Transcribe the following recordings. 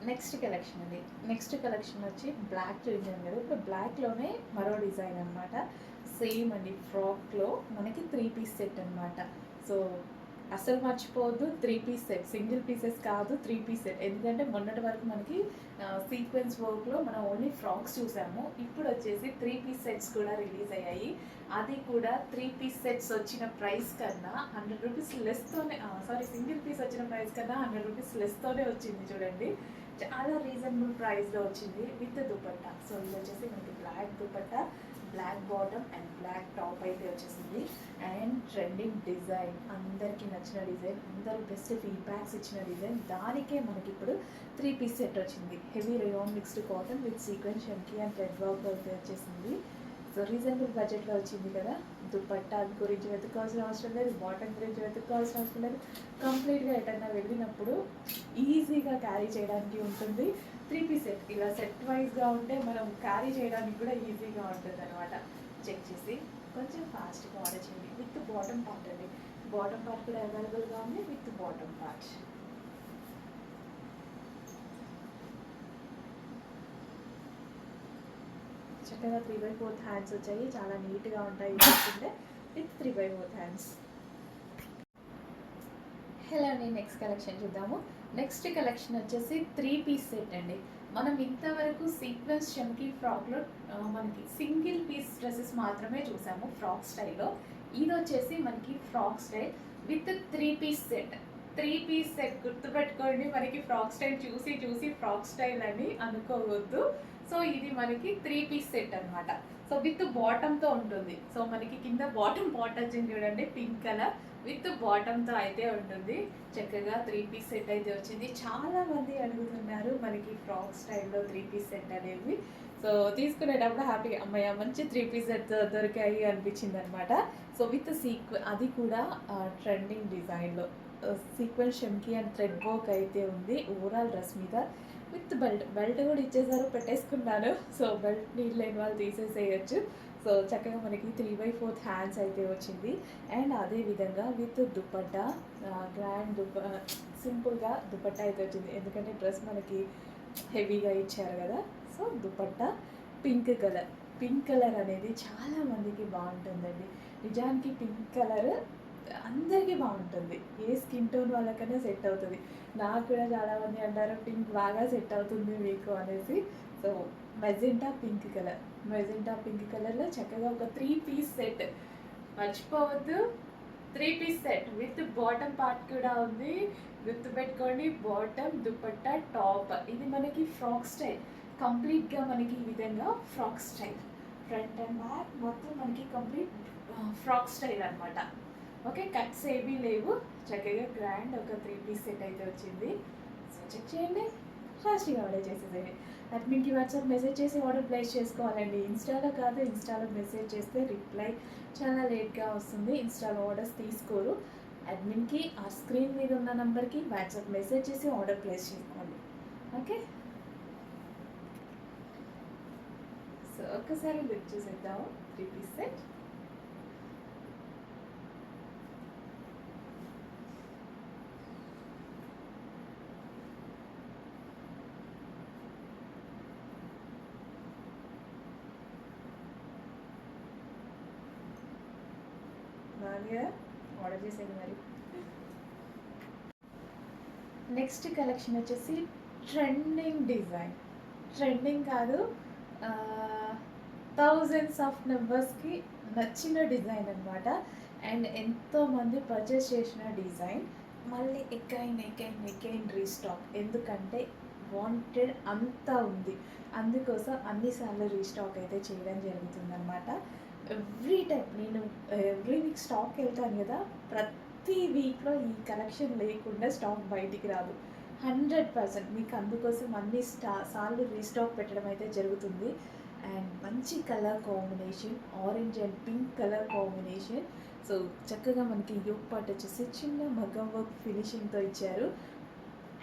Next collection అది. Next collection వచ్చి black చూసాను కదా, ఇప్పుడు బ్లాక్లోనే మరో డిజైన్ అనమాట. సేమ్ అండి, ఫ్రాక్లో మనకి 3 పీస్ సెట్ అనమాట. సో అసలు మర్చిపోవద్దు, 3 పీస్ సెట్, సింగిల్ పీసెస్ కాదు, 3 పీస్ సెట్. ఎందుకంటే మొన్నటి వరకు మనకి సీక్వెన్స్ వర్క్లో మనం ఓన్లీ ఫ్రాక్స్ చూసాము. ఇప్పుడు వచ్చేసి 3 పీస్ సెట్స్ కూడా రిలీజ్ అయ్యాయి. అది కూడా 3 పీస్ సెట్స్ వచ్చిన ప్రైస్ కన్నా 100 రూపీస్ లెస్తోనే, సింగిల్ పీస్ వచ్చిన ప్రైస్ కన్నా 100 రూపీస్ లెస్తోనే వచ్చింది చూడండి. చాలా రీజనబుల్ ప్రైస్లో వచ్చింది విత్ దుపట్టా. సో ఇది వచ్చేసి మనకి black dupatta, black bottom and black top అయితే వచ్చేసింది. అండ్ ట్రెండింగ్ డిజైన్, అందరికీ నచ్చిన డిజైన్, అందరూ బెస్ట్ ఫీడ్బ్యాక్స్ ఇచ్చిన డిజైన్. దానికే మనకి ఇప్పుడు 3 పీస్ సెట్ వచ్చింది. Heavy rayon mixed cotton with sequence chunky and thread work అయితే వచ్చేసింది. సో రీజనబుల్ బడ్జెట్లో వచ్చింది కదా. దుపట్టా గురించి వెతుక్కోవాల్సిన అవసరం లేదు, బాటమ్ గురించి వెతుక్కోవాల్సిన అవసరం లేదు. కంప్లీట్గా ఎటన్నా వెళ్ళినప్పుడు ఈజీగా క్యారీ చేయడానికి ఉంటుంది. 3 పీస్ సెట్ ఇలా సెట్ వైజ్గా ఉంటే మనం క్యారీ చేయడానికి కూడా ఈజీగా ఉంటుంది అనమాట. చెక్ చేసి కొంచెం ఫాస్ట్గా ఆర్డర్ చేయండి. విత్ బాటమ్ పార్ట్ అండి, బాటమ్ పార్ట్ కూడా అవైలబుల్గా ఉంది. విత్ బాటమ్ పార్ట్ చక్కగా 3/4 హ్యాండ్స్ వచ్చాయి, చాలా నీట్గా ఉంటాయి చూస్తుంటే. With 3/4 hands. హలో అండి, నెక్స్ట్ కలెక్షన్ చూద్దాము. నెక్స్ట్ కలెక్షన్ వచ్చేసి 3 పీస్ సెట్ అండి. మనం ఇంతవరకు సీక్వెన్స్ చమ్కీ ఫ్రాక్లో మనకి సింగిల్ పీస్ డ్రెస్సెస్ మాత్రమే చూసాము ఫ్రాక్ స్టైల్లో. ఇది వచ్చేసి మనకి frock style with 3 piece set. 3 piece set గుర్తుపెట్టుకోండి, మనకి ఫ్రాక్ స్టైల్ చూసి చూసి ఫ్రాక్ స్టైల్ అని అనుకోవద్దు. సో ఇది మనకి 3 పీస్ సెట్ అనమాట. సో విత్ బాటమ్తో ఉంటుంది. సో మనకి కింద బాటమ్ పాట్ వచ్చింది చూడండి, పింక్ కలర్ విత్ బాటమ్తో అయితే ఉంటుంది. చక్కగా 3 పీస్ సెట్ అయితే వచ్చింది. చాలా మంది అడుగుతున్నారు మనకి ఫ్రాక్ స్టైల్లో 3 పీస్ సెట్ అనేవి. సో తీసుకునేటప్పుడు హ్యాపీగా అమ్మాయి మంచి 3 పీస్ సెట్ దొరికాయి అనిపించింది అనమాట. సో విత్ అది కూడా ట్రెండింగ్ డిజైన్లో sequence chunky and thread work అయితే ఉంది ఓవరాల్ డ్రెస్ మీద. విత్ బెల్ట్ కూడా ఇచ్చేసారు, పెట్టేసుకున్నాను. సో బెల్ట్ నీళ్ళు లేని వాళ్ళు తీసేసేయచ్చు. సో చక్కగా మనకి 3/4 హ్యాండ్స్ అయితే వచ్చింది. అండ్ అదేవిధంగా విత్ దుపట్టా, గ్రాండ్ సింపుల్గా దుపట్టా అయితే వచ్చింది. ఎందుకంటే డ్రెస్ మనకి హెవీగా ఇచ్చారు కదా. సో దుపట్టా పింక్ కలర్ అనేది చాలా మందికి బాగుంటుందండి. నిజానికి పింక్ కలర్ అందరికీ బాగుంటుంది, ఏ స్కిన్ టోన్ వాళ్ళకైనా సెట్ అవుతుంది. నాకు కూడా చాలామంది అంటారు పింక్ బాగా సెట్ అవుతుంది మీకు అనేసి. సో మెజెంటా పింక్ కలర్లో చక్కగా ఒక 3 పీస్ సెట్, మర్చిపోవద్దు. 3 piece set with bottom part కూడా ఉంది. గుర్తుపెట్టుకోండి, బాటమ్ దుపట్టా టాప్. ఇది మనకి ఫ్రాక్ స్టైల్, కంప్లీట్గా మనకి ఈ విధంగా frock style, front and back మొత్తం మనకి కంప్లీట్ ఫ్రాక్ స్టైల్ అనమాట. ఓకే, కట్స్ ఏమీ లేవు. చక్కగా గ్రాండ్ ఒక 3 పీస్ సెట్ అయితే వచ్చింది. సో చెక్ చేయండి, ఫాస్ట్గా ఆర్డర్ చేసేసేయండి. అడ్మిన్కి వాట్సాప్ మెసేజ్ చేసి ఆర్డర్ ప్లేస్ చేసుకోవాలండి. ఇన్స్టాలో కాదు, ఇన్స్టాలో మెసేజ్ చేస్తే రిప్లై చాలా లేట్గా వస్తుంది. ఇన్స్టాలో ఆర్డర్స్ తీసుకోరు. అడ్మిన్కి ఆ స్క్రీన్ మీద ఉన్న నెంబర్కి వాట్సాప్ మెసేజ్ చేసి ఆర్డర్ ప్లేస్ చేసుకోండి. ఓకే, సో ఒక్కసారి లుక్ చూసేద్దాము 3 పీస్ సెట్. ఆర్డర్ చేసేది మరి. నెక్స్ట్ కలెక్షన్ వచ్చేసి ట్రెండింగ్ డిజైన్, ట్రెండింగ్ కాదు, థౌజండ్స్ ఆఫ్ మెంబర్స్కి నచ్చిన డిజైన్ అనమాట. అండ్ ఎంతోమంది పర్చేస్ చేసిన డిజైన్ మళ్ళీ ఎకైన్ రీస్టాక్. ఎందుకంటే వాంటెడ్ అంతా ఉంది, అందుకోసం అన్నిసార్లు రీస్టాక్ అయితే చేయడం జరుగుతుందన్నమాట. నేను ఎవ్రీ వీక్ స్టాక్ వెళ్తాను కదా, ప్రతి వీక్లో ఈ కలెక్షన్ లేకుండా స్టాక్ బయటికి రాదు. 100% మీకు అందుకోసం సార్లు రీస్టాక్ పెట్టడం అయితే జరుగుతుంది. అండ్ మంచి colour combination, orange and pink colour combination. So చక్కగా మనకి యోగ్ పార్ట్ వచ్చేసి చిన్న మగ్గం వర్క్ ఫినిషింగ్తో ఇచ్చారు.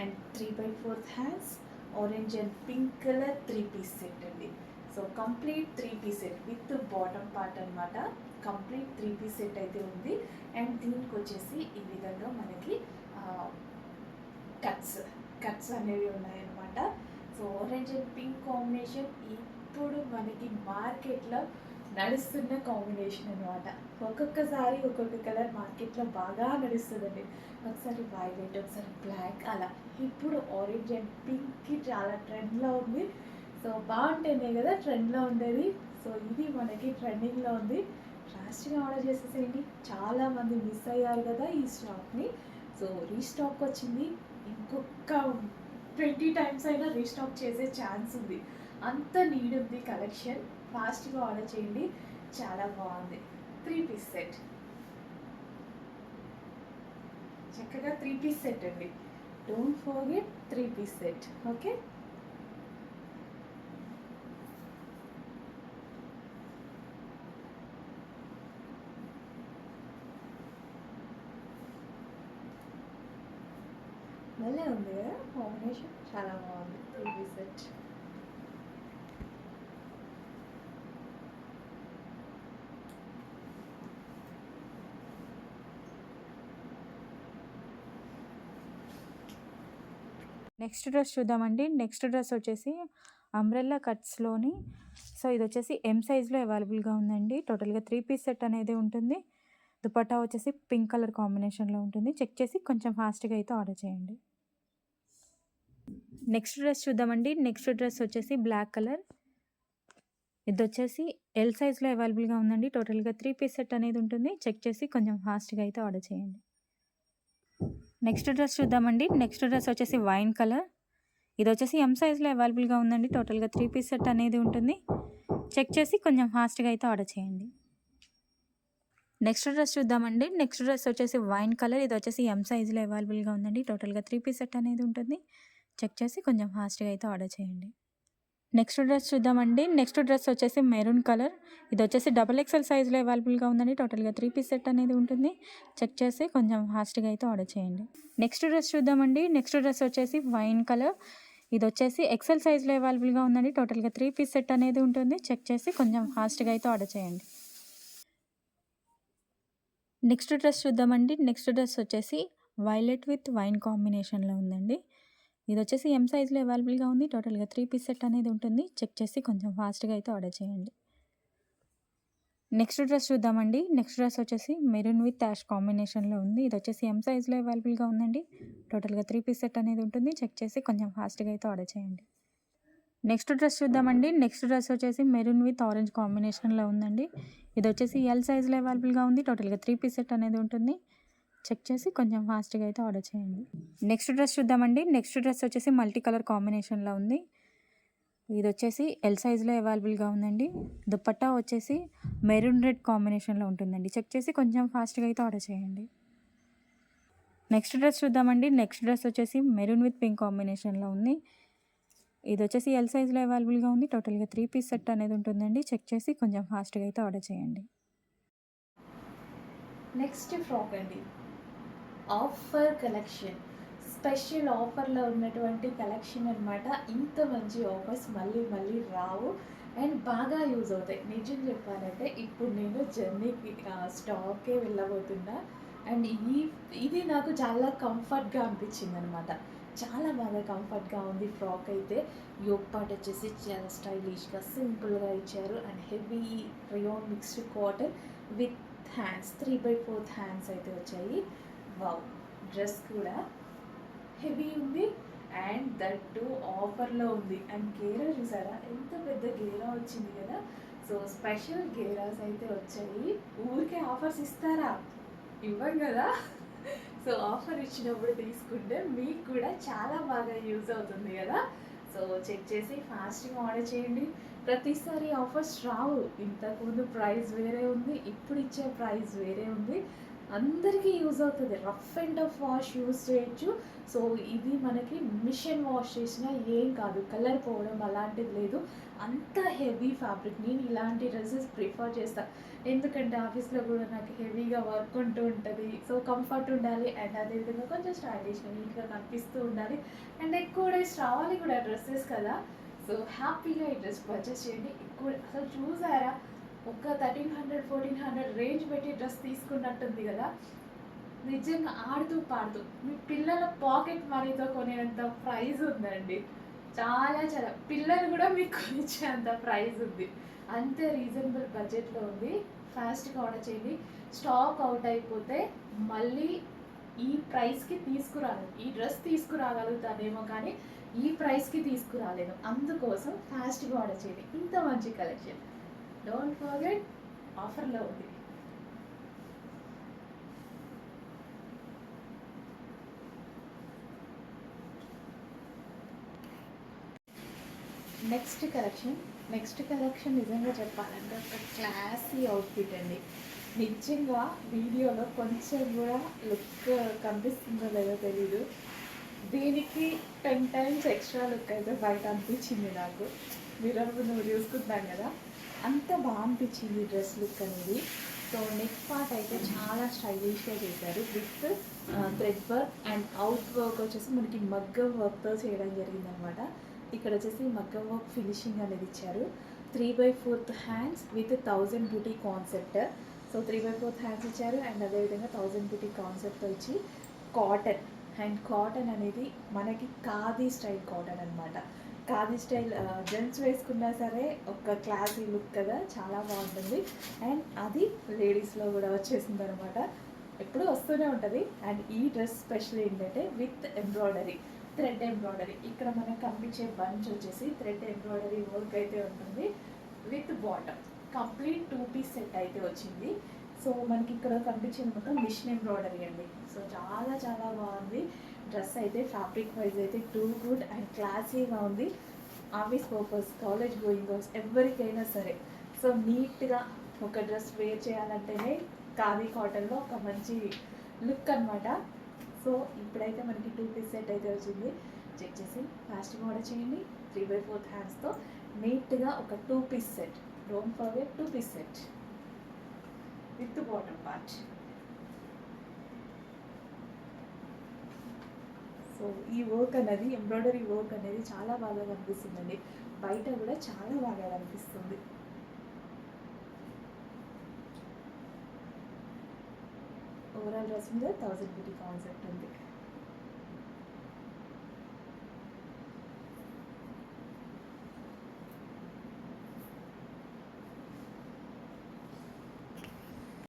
And 3/4 hands, orange and pink colour 3 piece set అండి. So complete 3 piece set with bottom part అనమాట. కంప్లీట్ 3 పీస్ సెట్ అయితే ఉంది. అండ్ దీనికి వచ్చేసి ఈ విధంగా మనకి కట్స్ కట్స్ అనేవి ఉన్నాయన్నమాట. So orange and pink combination ఇప్పుడు మనకి మార్కెట్లో నడుస్తున్న కాంబినేషన్ అనమాట. ఒక్కొక్కసారి ఒక్కొక్క కలర్ మార్కెట్లో బాగా నడుస్తుందండి. ఒకసారి వైలెట్, ఒకసారి బ్లాక్ అలా. ఇప్పుడు ఆరెంజ్ అండ్ పింక్కి చాలా ట్రెండ్లో ఉంది. సో బాగుంటేనే కదా ట్రెండ్లో ఉండేది. సో ఇది మనకి ట్రెండింగ్లో ఉంది. ఫాస్ట్గా ఆర్డర్ చేసేసేయండి. చాలామంది మిస్ అయ్యారు కదా ఈ స్టాక్ని. సో రీస్టాక్ వచ్చింది. ఇంకొక 20 టైమ్స్ అయినా రీస్టాక్ చేసే ఛాన్స్ ఉంది. అంత నీడ్ ఉంది కలెక్షన్. ఫాస్ట్గా ఆర్డర్ చేయండి. చాలా బాగుంది. 3 పీస్ సెట్, చక్కగా 3 పీస్ సెట్ అండి. Don't forget 3 piece set. Okay, భలే ఉంది కదా కాంబినేషన్, చాలా బాగుంది 3 పీస్ సెట్. నెక్స్ట్ డ్రెస్ చూద్దామండి. నెక్స్ట్ డ్రెస్ వచ్చేసి అంబ్రెల్లా కట్స్లోని, సో ఇది వచ్చేసి ఎం సైజ్లో అవైలబుల్గా ఉందండి. టోటల్గా 3 పీస్ సెట్ అనేది ఉంటుంది. దుపట్టా వచ్చేసి పింక్ కలర్ కాంబినేషన్లో ఉంటుంది. చెక్ చేసి కొంచెం ఫాస్ట్గా అయితే ఆర్డర్ చేయండి. నెక్స్ట్ డ్రెస్ చూద్దామండి. నెక్స్ట్ డ్రెస్ వచ్చేసి బ్లాక్ కలర్, ఇది వచ్చేసి ఎల్ సైజ్లో అవైలబుల్గా ఉందండి. టోటల్గా 3 పీస్ సెట్ అనేది ఉంటుంది. చెక్ చేసి కొంచెం ఫాస్ట్గా అయితే ఆర్డర్ చేయండి. నెక్స్ట్ డ్రెస్ చూద్దామండి. నెక్స్ట్ డ్రెస్ వచ్చేసి వైన్ కలర్, ఇది వచ్చేసి ఎం సైజ్లో అవైలబుల్గా ఉందండి. టోటల్గా 3 పీస్ సెట్ అనేది ఉంటుంది. చెక్ చేసి కొంచెం ఫాస్ట్గా అయితే ఆర్డర్ చేయండి. నెక్స్ట్ డ్రెస్ చూద్దామండి. నెక్స్ట్ డ్రెస్ వచ్చేసి వైన్ కలర్, ఇది వచ్చేసి ఎం సైజ్లో అవైలబుల్గా ఉందండి. టోటల్గా 3 పీస్ సెట్ అనేది ఉంటుంది. చెక్ చేసి కొంచెం ఫాస్ట్గా అయితే ఆర్డర్ చేయండి. నెక్స్ట్ డ్రెస్ చూద్దామండి. నెక్స్ట్ డ్రెస్ వచ్చేసి మెరూన్ కలర్, ఇది వచ్చేసి XXL సైజ్లో అవైలబుల్గా ఉందండి. టోటల్గా 3 పీస్ సెట్ అనేది ఉంటుంది. చెక్ చేసి కొంచెం ఫాస్ట్గా అయితే ఆర్డర్ చేయండి. నెక్స్ట్ డ్రెస్ చూద్దామండి. నెక్స్ట్ డ్రెస్ వచ్చేసి వైన్ కలర్, ఇది వచ్చేసి XL సైజ్లో అవైలబుల్గా ఉందండి. టోటల్గా 3 పీస్ సెట్ అనేది ఉంటుంది. చెక్ చేసి కొంచెం ఫాస్ట్గా అయితే ఆర్డర్ చేయండి. నెక్స్ట్ డ్రెస్ చూద్దామండి. నెక్స్ట్ డ్రెస్ వచ్చేసి వైలెట్ విత్ వైన్ కాంబినేషన్లో ఉందండి. ఇది వచ్చేసి ఎం సైజ్లో అవైలబుల్గా ఉంది. టోటల్గా 3 పీస్ సెట్ అనేది ఉంటుంది. చెక్ చేసి కొంచెం ఫాస్ట్గా అయితే ఆర్డర్ చేయండి. నెక్స్ట్ డ్రెస్ చూద్దామండి. నెక్స్ట్ డ్రెస్ వచ్చేసి మెరూన్ విత్ యాష్ కాంబినేషన్లో ఉంది. ఇది వచ్చేసి ఎం సైజ్లో అవైలబుల్గా ఉందండి. టోటల్గా 3 పీస్ సెట్ అనేది ఉంటుంది. చెక్ చేసి కొంచెం ఫాస్ట్గా అయితే ఆర్డర్ చేయండి. నెక్స్ట్ డ్రెస్ చూద్దామండి. నెక్స్ట్ డ్రెస్ వచ్చేసి మెరూన్ విత్ ఆరెంజ్ కాంబినేషన్లో ఉందండి. ఇది వచ్చేసి ఎల్ సైజ్లో అవైలబుల్గా ఉంది. టోటల్గా 3 పీస్ సెట్ అనేది ఉంటుంది. చెక్ చేసి కొంచెం ఫాస్ట్గా అయితే ఆర్డర్ చేయండి. నెక్స్ట్ డ్రెస్ చూద్దామండి. నెక్స్ట్ డ్రెస్ వచ్చేసి మల్టీ కలర్ కాంబినేషన్లో ఉంది. ఇది వచ్చేసి ఎల్ సైజ్లో అవైలబుల్గా ఉందండి. దుపట్టా వచ్చేసి మెరూన్ రెడ్ కాంబినేషన్లో ఉంటుందండి. చెక్ చేసి కొంచెం ఫాస్ట్గా అయితే ఆర్డర్ చేయండి. నెక్స్ట్ డ్రెస్ చూద్దామండి. నెక్స్ట్ డ్రెస్ వచ్చేసి మెరూన్ విత్ పింక్ కాంబినేషన్లో ఉంది. ఇది వచ్చేసి ఎల్ సైజ్లో అవైలబుల్గా ఉంది. టోటల్గా 3 పీస్ సెట్ అనేది ఉంటుందండి. చెక్ చేసి కొంచెం ఫాస్ట్గా అయితే ఆర్డర్ చేయండి. నెక్స్ట్ ఫ్రాక్ అండి, ఆఫర్ కలెక్షన్, స్పెషల్ ఆఫర్లో ఉన్నటువంటి కలెక్షన్ అనమాట. ఇంత మంచి ఆఫర్స్ మళ్ళీ మళ్ళీ రావు అండ్ బాగా యూజ్ అవుతాయి. నిజం చెప్పాలంటే ఇప్పుడు నేను జర్నీకి స్టాకే వెళ్ళబోతున్నా అండ్ ఇది నాకు చాలా కంఫర్ట్గా అనిపించింది అనమాట. చాలా బాగా కంఫర్ట్గా ఉంది ఫ్రాక్ అయితే. యోగ్ పార్ట్ వచ్చేసి చాలా స్టైలిష్గా సింపుల్గా ఇచ్చారు and heavy rayon mixed cotton with hands, 3/4 hands అయితే వచ్చాయి. వావ్, డ్రెస్ కూడా హెవీ ఉంది అండ్ దట్టు ఆఫర్లో ఉంది. అండ్ గేరా చూసారా, ఎంత పెద్ద గేరా వచ్చింది కదా. సో స్పెషల్ గేరాస్ అయితే వచ్చాయి. ఊరికే ఆఫర్స్ ఇస్తారా? ఇవ్వం కదా. సో ఆఫర్ ఇచ్చినప్పుడు తీసుకుంటే మీకు కూడా చాలా బాగా యూజ్ అవుతుంది కదా. సో చెక్ చేసి ఫాస్ట్గా ఆర్డర్ చేయండి. ప్రతిసారి ఆఫర్స్ రావు. ఇంతకుముందు ప్రైస్ వేరే ఉంది, ఇప్పుడు ఇచ్చే ప్రైస్ వేరే ఉంది. అందరికీ యూజ్ అవుతుంది. Rough and tough wash use చేయొచ్చు. సో ఇది మనకి మిషన్ వాష్ చేసినా ఏం కాదు, కలర్ పోవడం అలాంటిది లేదు. అంత హెవీ ఫ్యాబ్రిక్. నేను ఇలాంటి డ్రెస్సెస్ ప్రిఫర్ చేస్తాను, ఎందుకంటే ఆఫీస్లో కూడా నాకు హెవీగా వర్క్ ఉంటూ ఉంటుంది. సో కంఫర్ట్ ఉండాలి అండ్ అదేవిధంగా కొంచెం స్టైలిష్గా నీట్గా కనిపిస్తూ ఉండాలి అండ్ ఎక్కువ డేస్ రావాలి కూడా డ్రెస్సెస్ కదా. సో హ్యాపీగా ఈ డ్రెస్ పర్చేస్ చేయండి. ఎక్కువ అసలు చూసారా, ఒక 1300 1400 రేంజ్ పెట్టి డ్రెస్ తీసుకున్నట్టుంది కదా. నిజంగా ఆడుతూ పాడుతూ మీ పిల్లల పాకెట్ మనీతో కొనేంత ప్రైస్ ఉందండి. చాలా చాలా పిల్లలు కూడా మీకు కొనిచ్చేంత ప్రైస్ ఉంది. అంతే రీజనబుల్ బడ్జెట్‌లో ఉంది. ఫాస్ట్‌గా ఆర్డర్ చేయండి. స్టాక్ అవుట్ అయిపోతే మళ్ళీ ఈ ప్రైస్‌కి తీసుకురాలేను. ఈ డ్రెస్ తీసుకురాగలుగుతానేమో కానీ ఈ ప్రైస్‌కి తీసుకురాలేను. అందుకోసం ఫాస్ట్‌గా ఆర్డర్ చేయండి. ఇంత మంచి కలెక్షన్. డోంట్ ఫర్గెట్ ఆఫర్‌లో ఉంది. నెక్స్ట్ కలెక్షన్ నిజంగా చెప్పాలంటే ఒక క్లాసీ అవుట్‌ఫిట్ అండి. నిజంగా వీడియోలో కొంచెం కూడా లుక్ కనిపిస్తుందో లేదో తెలీదు. దీనికి 10 టైమ్స్ ఎక్స్ట్రా లుక్ అయితే బయట అనిపించింది నాకు. మిర్రర్ ముందు చూసుకుంటున్నాను కదా! అంత బాగా అనిపించింది డ్రెస్ లుక్ అనేది. సో నెక్ పార్ట్ అయితే చాలా స్టైలిష్‌గా చేశారు. With thread work and out work వచ్చేసి మనకి మగ్గం వర్క్‌తో చేయడం జరిగిందనమాట. ఇక్కడ వచ్చేసి మగ్గం వర్క్ ఫినిషింగ్ అనేది ఇచ్చారు. 3/4 హ్యాండ్స్ విత్ 1000 బూటీ కాన్సెప్ట్. సో 3/4 హ్యాండ్స్ ఇచ్చారు అండ్ అదేవిధంగా 1000 బూటీ కాన్సెప్ట్తో ఇచ్చి కాటన్ అండ్ కాటన్ అనేది మనకి ఖాదీ స్టైల్ కాటన్ అనమాట. ఖాదీ స్టైల్ జెంట్స్ వేసుకున్నా సరే ఒక క్లాసీ లుక్ కదా, చాలా బాగుంటుంది. అండ్ అది లేడీస్లో కూడా వచ్చేసింది అనమాట. ఎప్పుడు వస్తూనే ఉంటుంది. అండ్ ఈ డ్రెస్ స్పెషల్ ఏంటంటే విత్ ఎంబ్రాయిడరీ, థ్రెడ్ ఎంబ్రాయిడరీ. ఇక్కడ మనకు కనిపించే బంచ్ వచ్చేసి థ్రెడ్ ఎంబ్రాయిడరీ వర్క్ అయితే ఉంటుంది with bottom. Complete 2 piece set అయితే వచ్చింది. సో మనకి ఇక్కడ కనిపించేది మొత్తం మిషన్ ఎంబ్రాయిడరీ అండి. సో చాలా చాలా బాగుంది డ్రెస్ అయితే. ఫ్యాబ్రిక్ వైజ్ అయితే టూ గుడ్ అండ్ క్లాసీగా ఉంది. Office purpose, college going girls ఎవరికైనా సరే సో నీట్గా ఒక డ్రెస్ వేర్ చేయాలంటేనే ఖాదీ కాటన్లో ఒక మంచి లుక్ అనమాట. సో ఇప్పుడైతే మనకి 2 పీస్ సెట్ అయితే వచ్చింది. చెక్ చేసి ఫాస్ట్గా ఆర్డర్ చేయండి. 3/4 హ్యాండ్స్తో నీట్గా ఒక 2 piece set. Don't forget 2 piece set with bottom part. So ఈ వర్క్ అనేది, ఎంబ్రాయిడరీ వర్క్ అనేది చాలా బాగా కనిపిస్తుందండి. బయట కూడా చాలా బాగా కనిపిస్తుంది. ఓవరాల్ డ్రెస్ మీద 1000 బూటీ కాన్సెప్ట్ ఉంది.